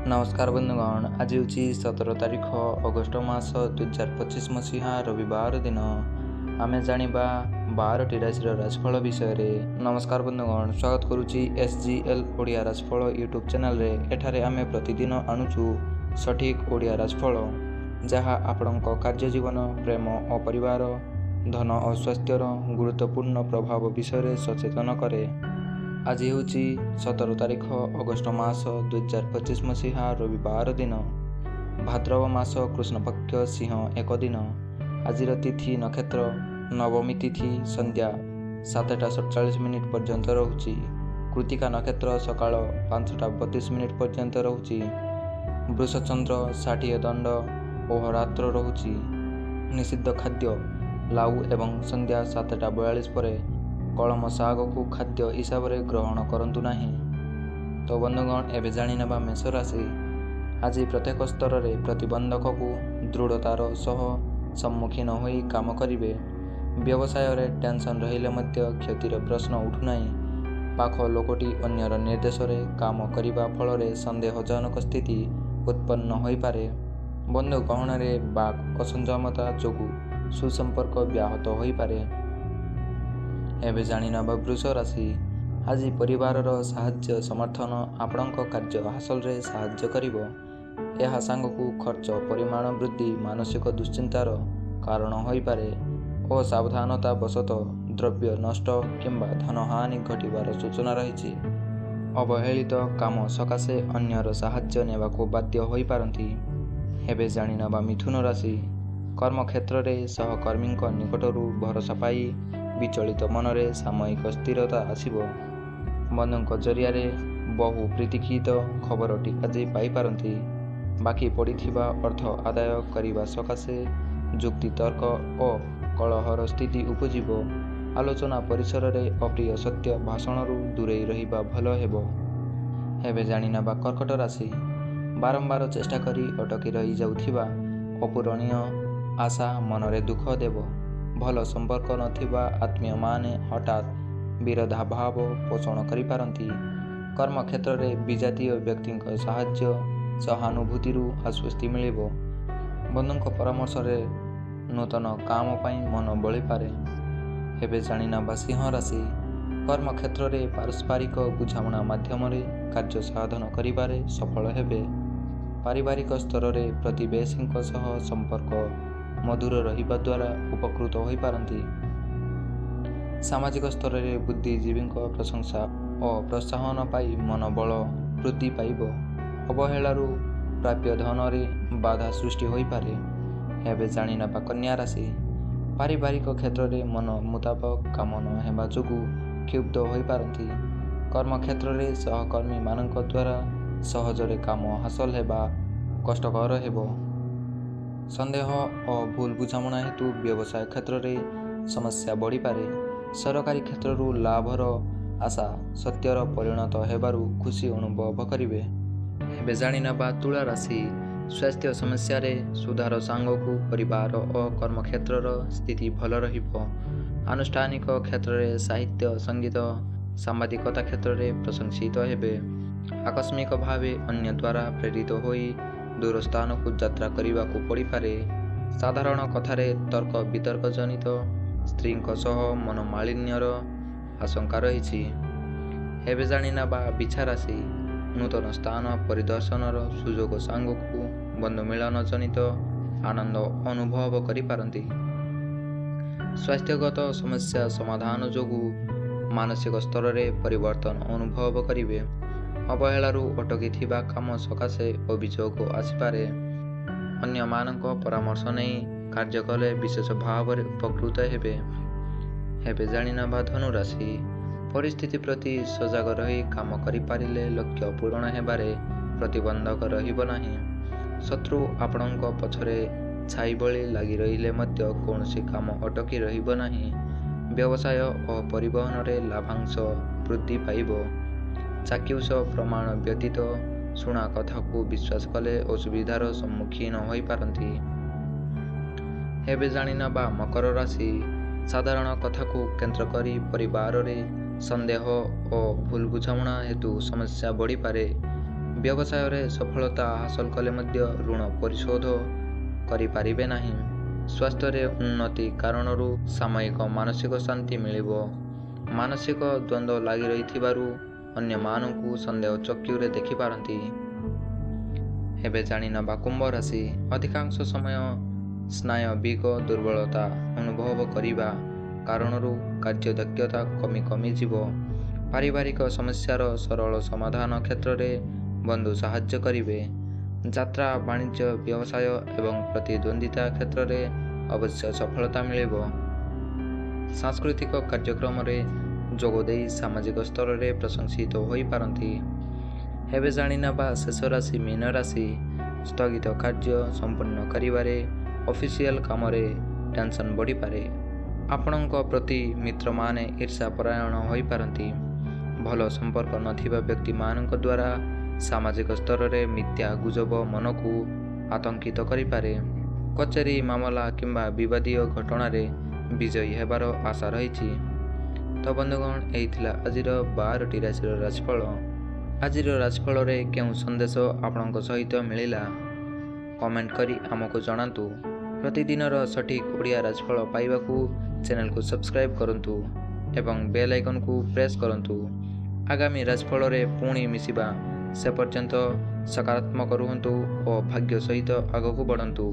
नमस्कार बंधुगण, आज हूँ 17 तारीख अगस्ट मास 2025 मसीहा रविवार दिन। आमे जानिबा 12टी राशि राशिफल विषय रे। नमस्कार बंधुगण, स्वागत करुच्ची SGL ओडिया राशिफल यूट्यूब चैनल रे। एठारे आमे प्रतिदिन आणुचु सठिक ओडिया राशिफल जहाँ आपणक कार्य जीवन, प्रेम और परिवार, धन और स्वास्थ्यर गुरुत्वपूर्ण प्रभाव विषय सचेतन करे। आज हूँ 17 तारीख अगस्ट मास 2025 मसीहा रविवार दिन। भाद्रव मास कृष्णपक्ष सिंह एक दिन। आज तिथि नक्षत्र नवमी तिथि संध्या 7:47 पर्यंत रहुची। कृतिका नक्षत्र सकाळ 5:32 पर्यंत रहुची। वृषचंद्र 60 दंड और रात्र रहुची। निषिद्ध खाद्य लाउ एवं संध्या 7:42 पर कलम शाग को खाद्य हिसाब से ग्रहण करंतु नाही। तो बंधुगण, एवं जानिनेबा मेष राशि। आज प्रत्येक स्तर रे प्रतिबंधक को दृढ़तार सह सम्मुखीन होई काम करिवे। व्यवसाय रे टेंशन रहिले मध्य क्षतिर प्रश्न उठुनाई। पाख लोकटी अन्यर निर्देश रे काम करिबा फल रे संदेहजनक स्थिति उत्पन्न होई पारे। बंधु गहन रे बाक असंयमता जोगु सुसंपर्क व्याहत होई पारे। एवं जानिनेबा वृष राशि। आज परिवार साहाय्य समर्थन आपणक कार्य हासिल रे साहाय्य करिवो। यह सांग को खर्च परिमाण वृद्धि मानसिक दुश्चिंतार कारण होई पारे। असावधानता वशत द्रव्य नष्ट किंबा धनहानि घटिबार सूचना रही। अवहेलित काम सकाशे अन्यर साहाय्य नेबाको बाध्य होई पारंती। एवं जानिनेबा मिथुन राशि। कर्मक्षेत्र रे सहकर्मी निकटरू भरोसा पाई विचलित मनरे सामयिक स्थिरता आसिबो। बंधुक जरिया बहु प्रीतिकृत खबरटी आज पाई पारंती। बाकी पड़िथिबा अर्थ आदाय करिबा सकाशे जुक्ति तर्क और कलहर स्थिति उपजिबो। आलोचना परिसर रे अप्रिय सत्य भाषणरू दूरेई रहिबा भल हेबो। एवं जानिनेबा कर्कट राशि। बारंबार चेष्टा करी अटकी रही जाउथिबा अपूरणीय आशा मनरे दुख देबो। भल संपर्क नथिबा आत्मीय माने हठात विरोधाभाव पोषण करि पारंती। कर्म क्षेत्र रे विजातीय व्यक्ति साहाय्य सहानुभूतिरू आश्वस्ति मिलिबो। बंधुक परामर्श रे नूतन काम पाई मन बळी पारे। एबे जानिनेबा सिंह राशि। कर्म क्षेत्र रे पारस्परिक बुझामणा माध्यम रे कार्य साधन करिबारे सफल हेबे। पारिवारिक स्तर रे प्रतिवेशी सह संपर्क मधुर रहिबा द्वारा उपकृत होई पारंती। सामाजिक स्तर रे बुद्धिजीवी प्रशंसा और प्रोत्साहन पाई मनोबल वृद्धि पाइबो। अवहेलारू प्राप्य धन रे बाधा सृष्टि होई पारे। एबे जानिनेबा कन्या राशि। पारिवारिक क्षेत्र रे मन मुताबक काम न हेबा जोगु क्षुब्ध होई पारंती। कर्म क्षेत्र रे सहकर्मी मानक द्वारा सहजरे काम हासिल हेबा कष्टकर हेबो। संदेह और भूल बुझामणा हेतु व्यवसाय क्षेत्र रे समस्या बढ़ी पारे। सरकारी क्षेत्ररू लाभर आशा सत्यर परिणत हेबारू खुशी अनुभव करिवे। एबे जानिनेबा तुला राशि। स्वास्थ्य समस्या रे सुधार सांगकु परिवार और कर्म क्षेत्रर स्थिति भल रहिबो। आनुष्ठानिक क्षेत्र रे साहित्य संगीत सांबादिकता क्षेत्र रे प्रशंसित हेबे। आकस्मिक भावे अन्य द्वारा प्रेरित होई दूर स्थान को यात्रा करने को पड़ी पारे। साधारण कथारे तर्क वितर्क जनित स्त्री सह मनोमालिन्यर आशंका रही। एवं जानिनेबा बिछा राशि। नूतन स्थान परिदर्शनर सुजोग सांग को बंधु मिलन जनित आनंद अनुभव करि पारंती। स्वास्थ्यगत समस्या समाधान जोगु मानसिक स्तर रे परिवर्तन अनुभव करिवे। अवहेलारू अटकी थिबा काम सकाशे अभियोग आसिपारे। अन्य मानक परामर्श नहीं कार्य कले विशेष भाव रे उपकृत हेबे। एबे जानिनेबा धनु राशि। परिस्थिति प्रति सजग रही काम करि पारिले लक्ष्य पूर्ण हेबारे प्रतिबंधक रहिबो नाही। शत्रु आपणक पछरे छाई बळी लागि रहिले मध्य कौनसी काम अटकी रहिबो नाही। व्यवसाय और परिवहन रे लाभांश वृद्धि पाइबो। चाक्षुष प्रमाण व्यतीत शुणा कथा को विश्वास कले असुविधार सम्मुखीन होई पारंती। एबे जानिनेबा मकर राशि। साधारण कथा को केंद्र करी परिवार रे संदेह और भूल बुझामणा हेतु समस्या बढ़ी पारे। ବ୍ୟବସାୟରେ ସଫଳତା ହାସଲ କଲେ ମଧ୍ୟ ଋଣ ପରିଶୋଧ କରିପାରିବେ ନାହିଁ। ସ୍ୱାସ୍ଥ୍ୟରେ ଉନ୍ନତି କାରଣରୁ ସାମୟିକ ମାନସିକ ଶାନ୍ତି ମିଳିବ। ମାନସିକ ଦ୍ୱନ୍ଦ୍ୱ ଲାଗି ରହିଥିବାରୁ ଅନ୍ୟମାନଙ୍କୁ ସନ୍ଦେହ ଚକ୍ଷୁରେ ଦେଖିପାରନ୍ତି। ଏବେ ଜାଣିନେବା କୁମ୍ଭ ରାଶି। ଅଧିକାଂଶ ସମୟ ସ୍ନାୟବିକ ଦୁର୍ବଳତା ଅନୁଭବ କରିବା କାରଣରୁ କାର୍ଯ୍ୟଦକ୍ଷତା କମିଯିବ। ପାରିବାରିକ ସମସ୍ୟାର ସରଳ ସମାଧାନ କ୍ଷେତ୍ରରେ ବନ୍ଧୁ ସାହାଯ୍ୟ କରିବେ। ଯାତ୍ରା, ବାଣିଜ୍ୟ, ବ୍ୟବସାୟ ଏବଂ ପ୍ରତିଦ୍ୱନ୍ଦ୍ୱିତା କ୍ଷେତ୍ରରେ ଅବଶ୍ୟ ସଫଳତା ମିଳିବ। ସାଂସ୍କୃତିକ କାର୍ଯ୍ୟକ୍ରମରେ ଯୋଗଦେଇ ସାମାଜିକ ସ୍ତରରେ ପ୍ରଶଂସିତ ହୋଇପାରନ୍ତି। ଏବେ ଜାଣିନେବା ଶେଷ ରାଶି ମୀନ ରାଶି। ସ୍ଥଗିତ କାର୍ଯ୍ୟ ସମ୍ପୂର୍ଣ୍ଣ କରିବାରେ ଅଫିସିଆଲ କାମରେ ଟେନସନ୍ ବଢ଼ିପାରେ। ଆପଣଙ୍କ ପ୍ରତି ମିତ୍ରମାନେ ଈର୍ଷାପରାୟଣ ହୋଇପାରନ୍ତି। ଭଲ ସମ୍ପର୍କ ନଥିବା ବ୍ୟକ୍ତିମାନଙ୍କ ଦ୍ୱାରା ସାମାଜିକ ସ୍ତରରେ ମିଥ୍ୟା ଗୁଜବ ମନକୁ ଆତଙ୍କିତ କରିପାରେ। କଚେରୀ, ମାମଲା କିମ୍ବା ବିବାଦୀୟ ଘଟଣାରେ ବିଜୟୀ ହେବାର ଆଶା ରହିଛି। ତ ବନ୍ଧୁଗଣ, ଏହି ଥିଲା ଆଜିର 12ଟି ରାଶିର ରାଶିଫଳ। ଆଜିର ରାଶିଫଳରେ କେଉଁ ସନ୍ଦେଶ ଆପଣଙ୍କ ସହିତ ମିଳିଲା କମେଣ୍ଟ କରି ଆମକୁ ଜଣାନ୍ତୁ। ପ୍ରତିଦିନର ସଠିକ୍ ଓଡ଼ିଆ ରାଶିଫଳ ପାଇବାକୁ ଚ୍ୟାନେଲକୁ ସବସ୍କ୍ରାଇବ୍ କରନ୍ତୁ ଏବଂ ବେଲ୍ ଆଇକନକୁ ପ୍ରେସ୍ କରନ୍ତୁ। ଆଗାମୀ ରାଶିଫଳରେ ପୁଣି ମିଶିବା। ସେ ପର୍ଯ୍ୟନ୍ତ ସକାରାତ୍ମକ ରୁହନ୍ତୁ ଓ ଭାଗ୍ୟ ସହିତ ଆଗକୁ ବଢ଼ନ୍ତୁ।